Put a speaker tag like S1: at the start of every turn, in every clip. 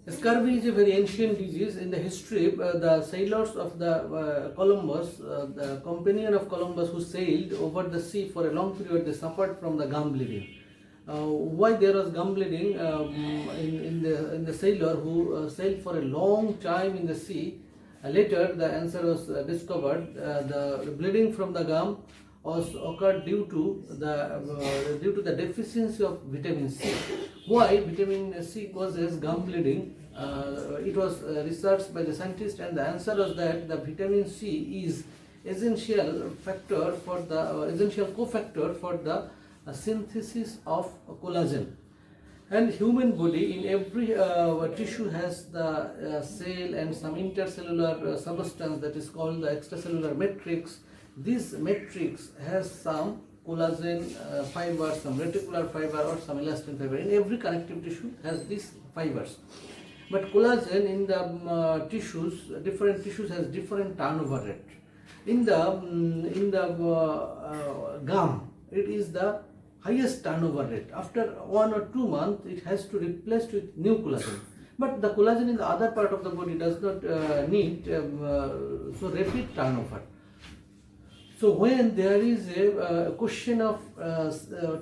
S1: Scurvy is a very ancient disease. In the history, the sailors of the Columbus, the companion of Columbus who sailed over the sea for a long period, they suffered from the gum bleeding. Why there was gum bleeding in the sailor who sailed for a long time in the sea? Later, the answer was discovered. The bleeding from the gum was occurred due to the deficiency of vitamin C. Why vitamin C causes gum bleeding? It was researched by the scientists, and the answer was that the vitamin C is essential cofactor for the synthesis of collagen. And human body, in every tissue has the cell and some intercellular substance that is called the extracellular matrix. This matrix has some collagen fiber, some reticular fiber or some elastin fiber. In every connective tissue has these fibers. But collagen in the different tissues has different turnover rate. In the gum, it is the highest turnover rate. After 1 or 2 months, it has to replace with new collagen. But the collagen in the other part of the body does not need so rapid turnover. So when there is a question of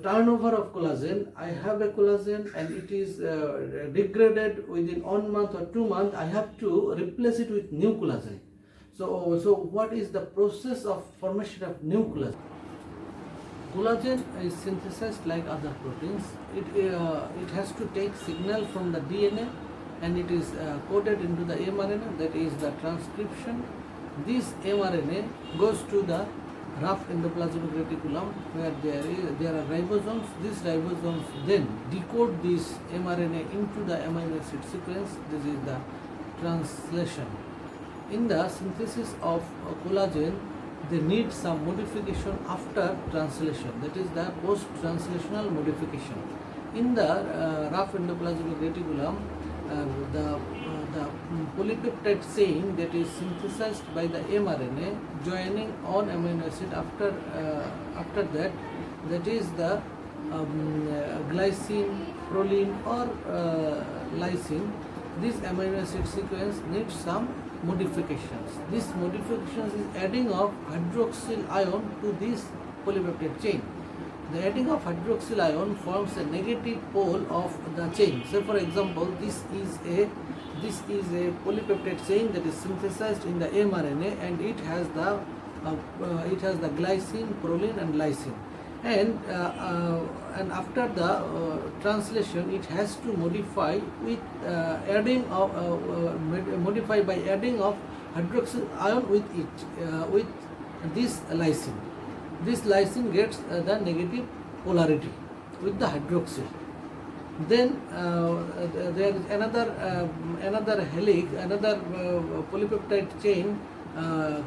S1: turnover of collagen, I have a collagen and it is degraded within 1 month or 2 months, I have to replace it with new collagen. So what is the process of formation of new collagen? Collagen is synthesized like other proteins. It has to take signal from the DNA and it is coded into the mRNA, that is the transcription. This mRNA goes to the rough endoplasmic reticulum where there are ribosomes. These ribosomes then decode this mRNA into the amino acid sequence. This is the translation. In the synthesis of collagen, they need some modification after translation, that is the post-translational modification. In the rough endoplasmic reticulum, the polypeptide chain that is synthesized by the mRNA joining on amino acid after that is the glycine, proline or lysine. This amino acid sequence needs some modifications. This modifications is adding of hydroxyl ion to this polypeptide chain. The adding of hydroxyl ion forms a negative pole of the chain. So for example, this is a polypeptide chain that is synthesized in the mRNA, and it has the glycine, proline and lysine. And after the translation, it has to modify with modify by adding of hydroxyl ion with this lysine. This lysine gets the negative polarity with the hydroxyl. Then there is another helix, another polypeptide chain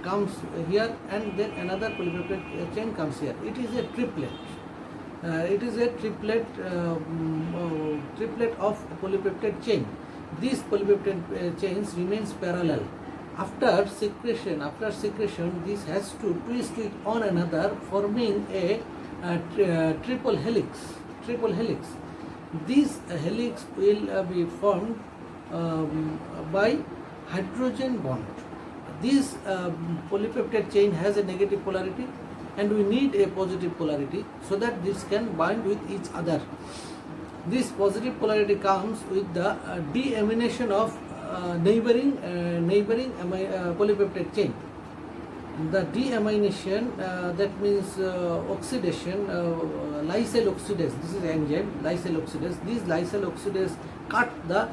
S1: comes here, and then another polypeptide chain comes here. It is a triplet. Triplet of polypeptide chain. These polypeptide chains remains parallel. After secretion, this has to twist with one another, forming a triple helix. This helix will be formed by hydrogen bond. This polypeptide chain has a negative polarity, and we need a positive polarity so that this can bind with each other. This positive polarity comes with the deamination of neighboring polypeptide chain. The deamination, that means oxidation, lysyl oxidase. This is enzyme lysyl oxidase. These lysyl oxidase cut the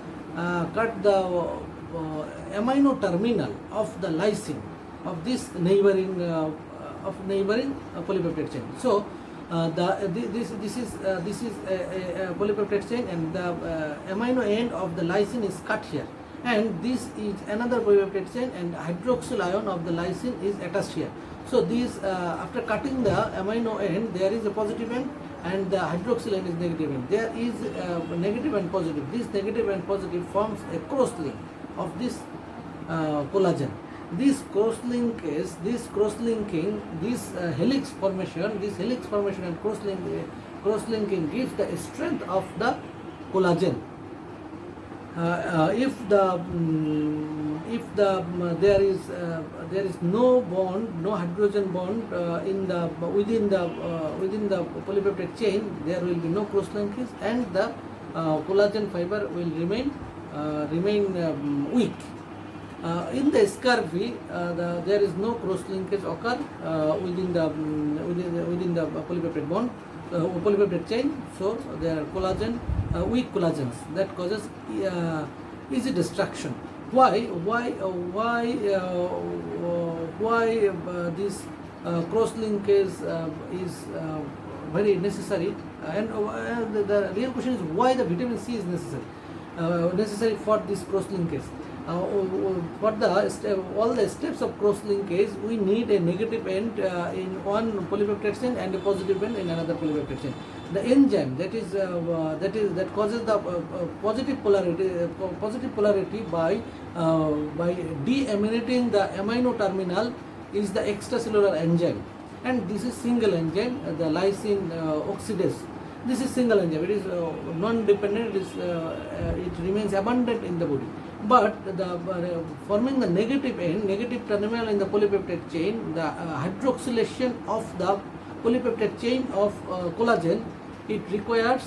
S1: amino terminal of the lysine of this neighboring polypeptide chain. So this is a polypeptide chain, and the amino end of the lysine is cut here, and this is another polypeptide chain, and hydroxyl ion of the lysine is attached here. So these after cutting the amino end, there is a positive end and the hydroxyl end is negative end. There is negative and positive. This negative and positive forms a cross link of this collagen. This cross-linking, this helix formation and cross-linking gives the strength of the collagen. There is no bond, no hydrogen bond within the polypeptide chain, there will be no cross linkage, and the collagen fiber will remain weak. In the scurvy, there is no cross linkage occur within the polypeptide bond, polypeptide chain. So there are weak collagens that causes easy destruction. Why this cross linkage is very necessary? And the real question is why the vitamin C is necessary for this cross linkage. For all the steps of cross linkage, we need a negative end in one polypeptide chain and a positive end in another polypeptide chain. The enzyme that causes the positive polarity by deaminating the amino terminal is the extracellular enzyme, and this is single enzyme, the lysine oxidase. This is single enzyme. It is non-dependent. It remains abundant in the body. But forming the negative end, negative terminal in the polypeptide chain, the hydroxylation of the polypeptide chain of collagen, it requires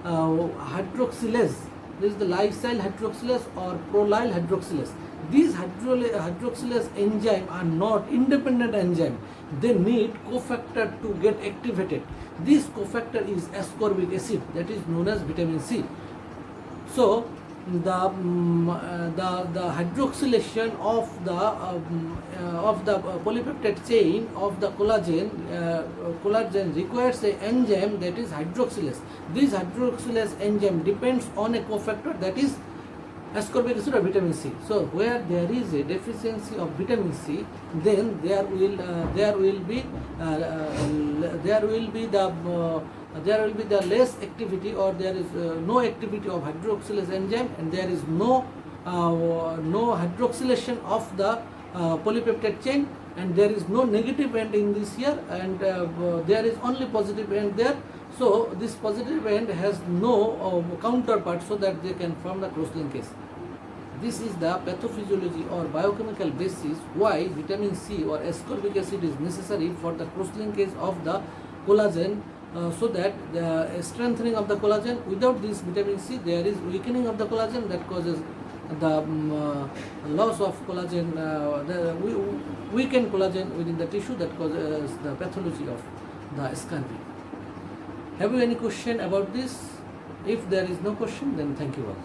S1: hydroxylase. This is the lysyl hydroxylase or prolyl hydroxylase. These hydroxylase enzyme are not independent enzyme. They need cofactor to get activated. This cofactor is ascorbic acid, that is known as vitamin C. So the hydroxylation of the polypeptide chain of the collagen requires an enzyme that is hydroxylase. This hydroxylase enzyme depends on a cofactor that is ascorbic acid or vitamin C. So where there is a deficiency of vitamin C, then there will be the less activity, or there is no activity of hydroxylase enzyme, and there is no hydroxylation of the polypeptide chain, and there is no negative end in this here, and there is only positive end there. So this positive end has no counterpart, so that they can form the cross linkage. This is the pathophysiology or biochemical basis why vitamin C or ascorbic acid is necessary for the cross linkage of the collagen, so that the strengthening of the collagen. Without this vitamin C, there is weakening of the collagen that causes the loss of collagen, the weakened collagen within the tissue, that causes the pathology of the scurvy. Have you any question about this? If there is no question, then thank you all.